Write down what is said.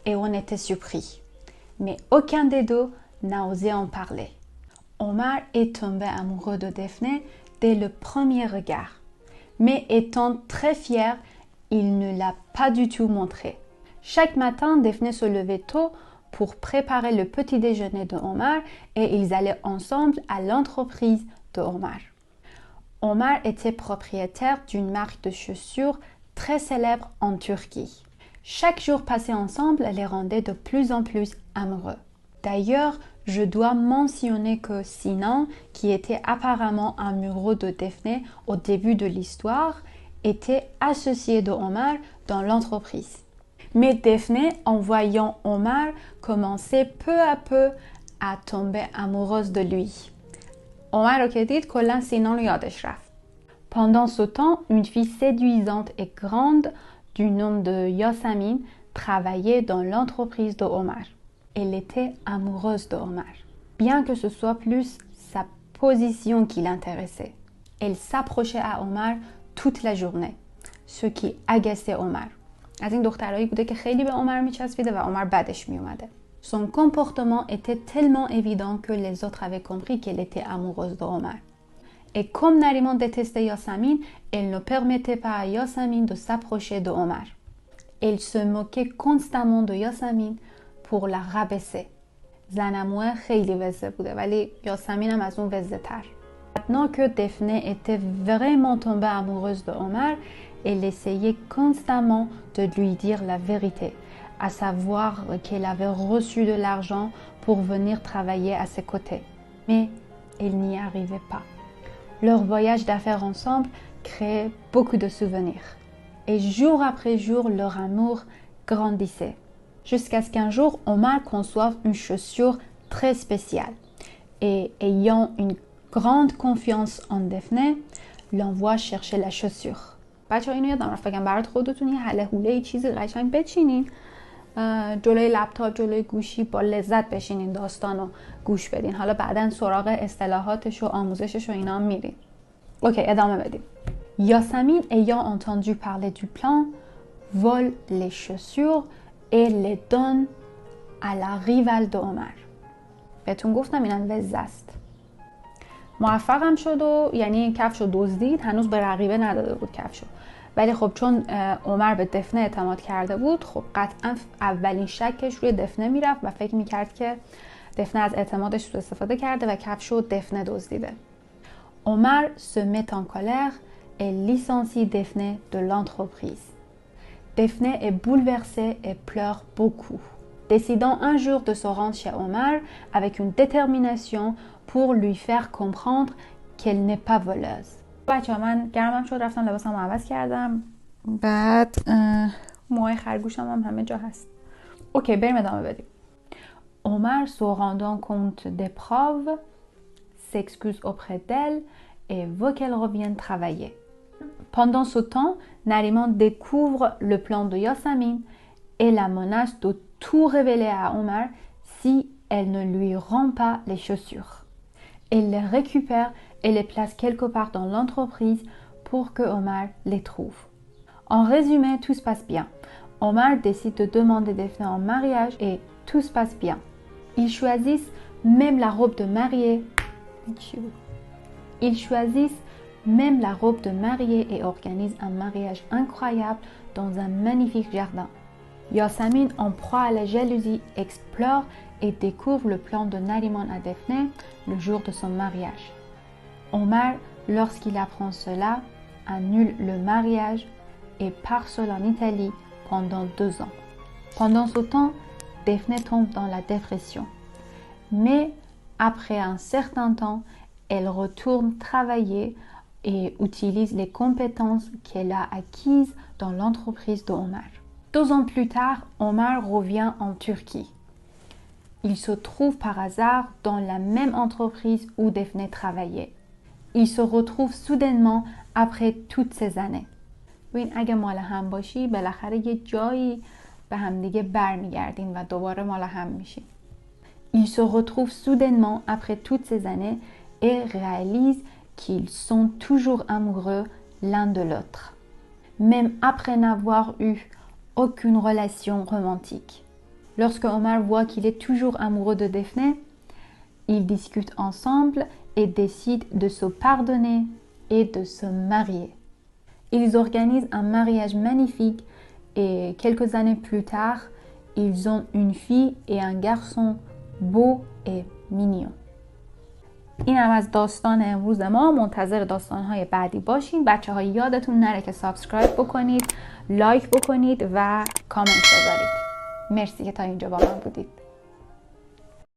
et on était surpris. Mais aucun des deux n'a osé en parler. Omar est tombé amoureux de Daphné dès le premier regard. Mais étant très fier, il ne l'a pas du tout montré. Chaque matin, Daphné se levait tôt pour préparer le petit déjeuner de Omar et ils allaient ensemble à l'entreprise de Omar. Omar était propriétaire d'une marque de chaussures très célèbre en Turquie. Chaque jour passé ensemble les rendait de plus en plus amoureux. D'ailleurs, je dois mentionner que Sinan, qui était apparemment amoureux de Daphné au début de l'histoire, était associé de Omar dans l'entreprise. Mais Daphné, en voyant Omar, commençait peu à peu à tomber amoureuse de lui. Omar رو که دید کلا سینان رو یادش رفت. Pendant ce temps, une fille séduisante et grande du nom de Yasamine travaillait dans l'entreprise de Omar. Elle était amoureuse de Omar, bien que ce soit plus sa position qui l'intéressait. Elle s'approchait à Omar toute la journée, ce qui agaçait Omar. از این دخترایی بوده که خیلی به عمر میچسبیده و عمر بدش میومده. Son comportement était tellement évident que les autres avaient compris qu'elle était amoureuse de Omar. Et comme Nariman détestait Yasamine, elle ne permettait pas à Yasamine de s'approcher de Omar. Elle se moquait constamment de Yasamine pour la rabaisser. زنموه خیلی وزه بوده ولی یاسمین هم از اون وزه تر. Maintenant que Daphné était vraiment tombée amoureuse de Omar, elle essayait constamment de lui dire la vérité, à savoir qu'elle avait reçu de l'argent pour venir travailler à ses côtés. Mais elle n'y arrivait pas. Leur voyage d'affaires ensemble créait beaucoup de souvenirs. Et jour après jour, leur amour grandissait. Jusqu'à ce qu'un jour, Omar conçoive une chaussure très spéciale. Et ayant une grande confiance en Daphné, l'envoie chercher la chaussure. بچه‌ها اینو یادم رفت بگم برات خودتون یه هله هوله چیزی قشنگ بچینین جلوی لپتاپ جلوی گوشی با لذت بشینین داستانو گوش بدین حالا بعداً سراغ اصطلاحاتش و آموزشش و اینا هم میرین اوکی ادامه بدیم Yasamine ayant entendu parler du plan vole les chaussures et les donne à la rivale de Omar بهتون گفتم اینم وزه است موفقم شد و یعنی کفشو دزدید هنوز به رقیبه نداده بود کفشو ولی خب چون عمر به دفنه اعتماد کرده بود خب قطعا اولین شکش روی دفنه میرفت و فکر میکرد که دفنه از اعتمادش سوء استفاده کرده و کفشو دفنه دزدیده Omar se met en colère et licencie Daphné de l'entreprise. Daphné est bouleversée et pleure beaucoup. Décidant un jour de se rendre chez Omar avec une détermination pour lui faire comprendre qu'elle n'est pas voleuse. بچه‌ها من گرمم شد رفتم لباسمو عوض کردم بعد موهای خرگوشم هم همه جا هست اوکی بریم ادامه بدیم Omar se rendant compte des preuves s'excuse auprès d'elle et veut qu'elle revienne travailler. Pendant ce temps, Nariman découvre le plan de Yasamine et la menace de tout révéler à Omar si elle ne lui rend pas les chaussures. Elle les récupère et les place quelque part dans l'entreprise pour que Omar les trouve. En résumé, tout se passe bien. Omar décide de demander Daphné en mariage et tout se passe bien. Ils choisissent même la robe de mariée. Ils choisissent même la robe de mariée et organisent un mariage incroyable dans un magnifique jardin. Yasamine, en proie à la jalousie, explore et découvre le plan de Nariman à Daphné le jour de son mariage. Omar, lorsqu'il apprend cela, annule le mariage et part seul en Italie pendant 2 ans. Pendant ce temps, Daphné tombe dans la dépression. Mais après un certain temps, elle retourne travailler et utilise les compétences qu'elle a acquises dans l'entreprise de Omar. 2 ans plus tard, Omar revient en Turquie. Il se trouve par hasard dans la même entreprise où Daphné travaillait. Ils se retrouvent soudainement après toutes ces années. ببین اگه مال هم باشی بالاخره یه جایی به هم دیگه برمیگردین و دوباره مال هم میشین. Ils se retrouvent soudainement après toutes ces années et réalisent qu'ils sont toujours amoureux l'un de l'autre, même après n'avoir eu aucune relation romantique. Lorsque Omar voit qu'il est toujours amoureux de Daphne, ils discutent ensemble et décident de se pardonner et de se marier. Ils organisent un mariage magnifique et quelques années plus tard, ils ont une fille et un garçon beau et mignon. این هم از داستان امروز ما. منتظر داستان‌های بعدی باشین. بچه‌ها یادتون نره که سابسکرایب بکنید، لایک بکنید و کامنت بذارید. مرسی که تا اینجا با من بودید.